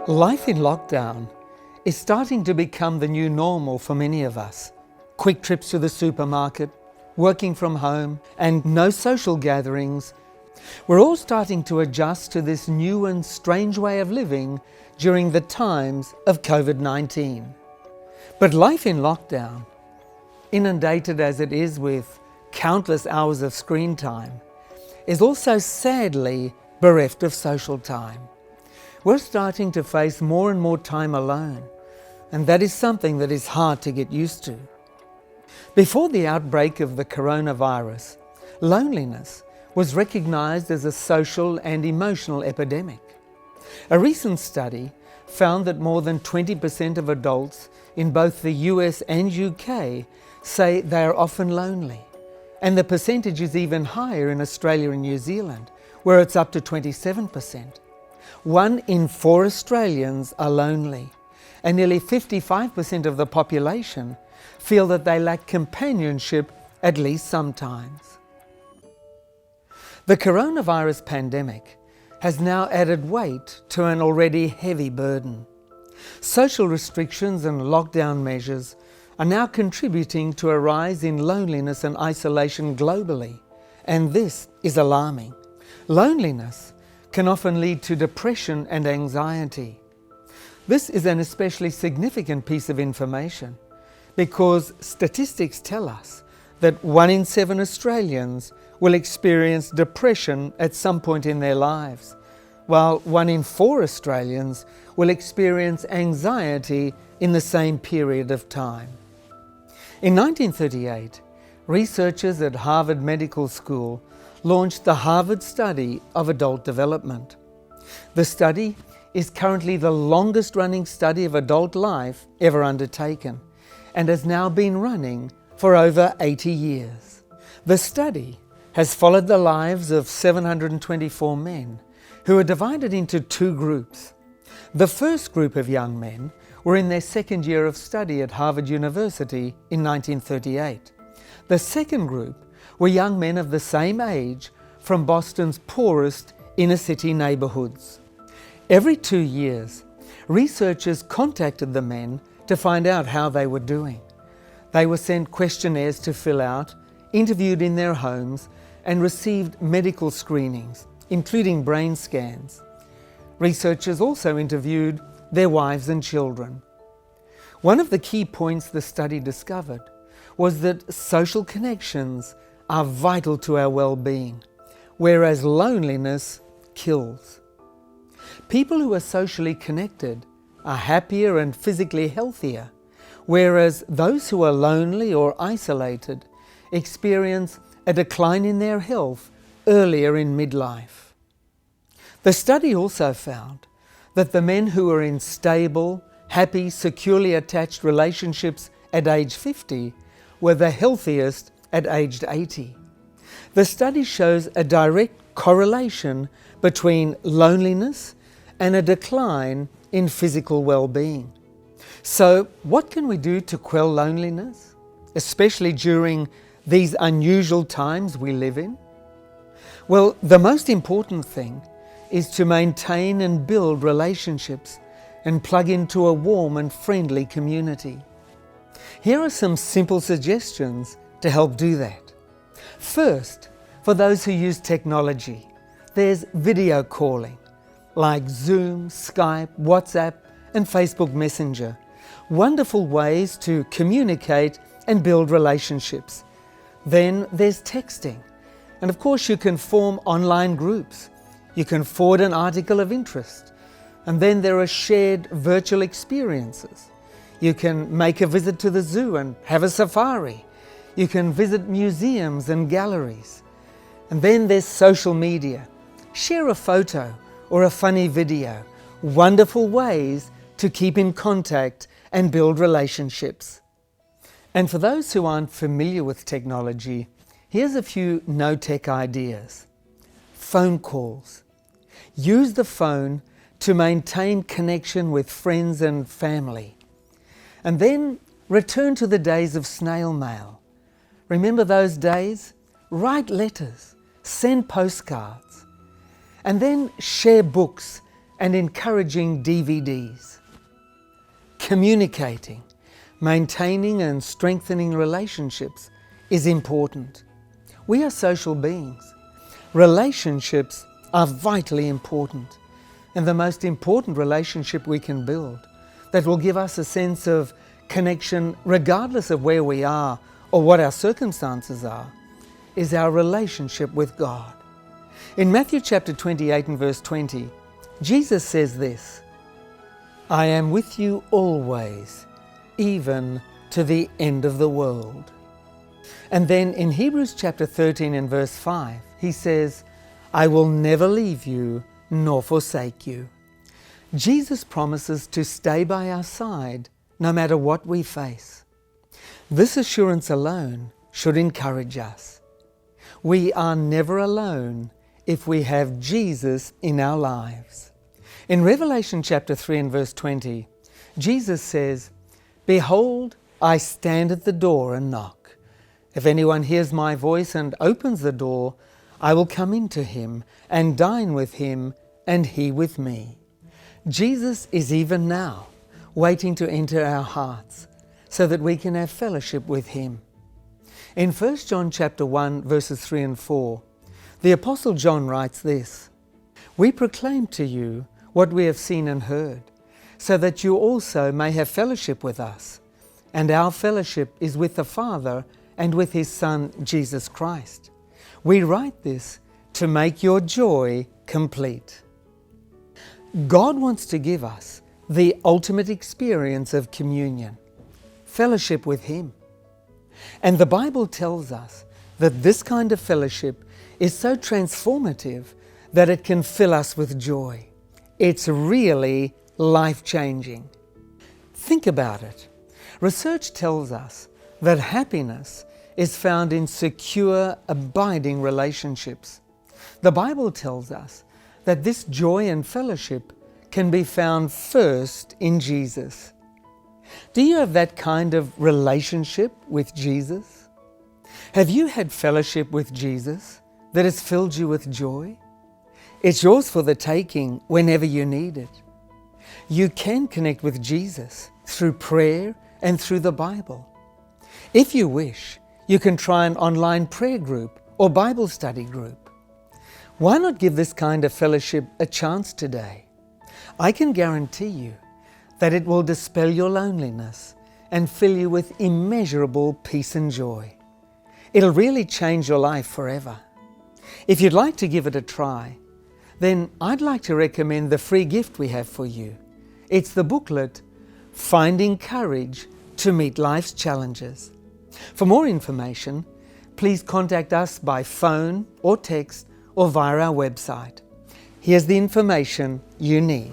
Life in lockdown is starting to become the new normal for many of us. Quick trips to the supermarket, working from home, and no social gatherings. We're all starting to adjust to this new and strange way of living during the times of COVID-19. But life in lockdown, inundated as it is with countless hours of screen time, is also sadly bereft of social time. We're starting to face more and more time alone, and that is something that is hard to get used to. Before the outbreak of the coronavirus, loneliness was recognized as a social and emotional epidemic. A recent study found that more than 20% of adults in both the US and UK say they are often lonely, and the percentage is even higher in Australia and New Zealand, where it's up to 27%. 1 in 4 Australians are lonely, and nearly 55% of the population feel that they lack companionship at least sometimes. The coronavirus pandemic has now added weight to an already heavy burden. Social restrictions and lockdown measures are now contributing to a rise in loneliness and isolation globally, and this is alarming. Loneliness can often lead to depression and anxiety. This is an especially significant piece of information because statistics tell us that 1 in 7 Australians will experience depression at some point in their lives, while 1 in 4 Australians will experience anxiety in the same period of time. In 1938, researchers at Harvard Medical School launched the Harvard Study of Adult Development. The study is currently the longest running study of adult life ever undertaken and has now been running for over 80 years. The study has followed the lives of 724 men who are divided into 2 groups. The first group of young men were in their second year of study at Harvard University in 1938. The second group were young men of the same age from Boston's poorest inner-city neighbourhoods. Every 2 years, researchers contacted the men to find out how they were doing. They were sent questionnaires to fill out, interviewed in their homes, and received medical screenings, including brain scans. Researchers also interviewed their wives and children. One of the key points the study discovered was that social connections are vital to our well-being, whereas loneliness kills. People who are socially connected are happier and physically healthier, whereas those who are lonely or isolated experience a decline in their health earlier in midlife. The study also found that the men who are in stable, happy, securely attached relationships at age 50 were the healthiest at aged 80. The study shows a direct correlation between loneliness and a decline in physical well-being. So, what can we do to quell loneliness, especially during these unusual times we live in? Well, the most important thing is to maintain and build relationships and plug into a warm and friendly community. Here are some simple suggestions to help do that. First, for those who use technology, there's video calling like Zoom, Skype, WhatsApp, and Facebook Messenger. Wonderful ways to communicate and build relationships. Then there's texting. And of course you can form online groups. You can forward an article of interest. And then there are shared virtual experiences. You can make a visit to the zoo and have a safari. You can visit museums and galleries. And then there's social media. Share a photo or a funny video. Wonderful ways to keep in contact and build relationships. And for those who aren't familiar with technology, here's a few no-tech ideas. Phone calls. Use the phone to maintain connection with friends and family. And then return to the days of snail mail. Remember those days? Write letters, send postcards, and then share books and encouraging DVDs. Communicating, maintaining and strengthening relationships is important. We are social beings. Relationships are vitally important, and the most important relationship we can build that will give us a sense of connection regardless of where we are or what our circumstances are is our relationship with God. In Matthew chapter 28 and verse 20, Jesus says this, "I am with you always, even to the end of the world." And then in Hebrews chapter 13 and verse 5, he says, "I will never leave you nor forsake you." Jesus promises to stay by our side no matter what we face. This assurance alone should encourage us. We are never alone if we have Jesus in our lives. In Revelation chapter 3 and verse 20, Jesus says, "Behold, I stand at the door and knock. If anyone hears my voice and opens the door, I will come into him and dine with him and he with me." Jesus is even now waiting to enter our hearts so that we can have fellowship with him. In 1 John chapter 1 verses 3 and 4, the Apostle John writes this, "We proclaim to you what we have seen and heard, so that you also may have fellowship with us. And our fellowship is with the Father and with his Son, Jesus Christ. We write this to make your joy complete." God wants to give us the ultimate experience of communion, fellowship with him. And the Bible tells us that this kind of fellowship is so transformative that it can fill us with joy. It's really life-changing. Think about it. Research tells us that happiness is found in secure, abiding relationships. The Bible tells us that this joy and fellowship can be found first in Jesus. Do you have that kind of relationship with Jesus? Have you had fellowship with Jesus that has filled you with joy? It's yours for the taking whenever you need it. You can connect with Jesus through prayer and through the Bible. If you wish, you can try an online prayer group or Bible study group. Why not give this kind of fellowship a chance today? I can guarantee you that it will dispel your loneliness and fill you with immeasurable peace and joy. It'll really change your life forever. If you'd like to give it a try, then I'd like to recommend the free gift we have for you. It's the booklet, Finding Courage to Meet Life's Challenges. For more information, please contact us by phone or text or via our website. Here's the information you need.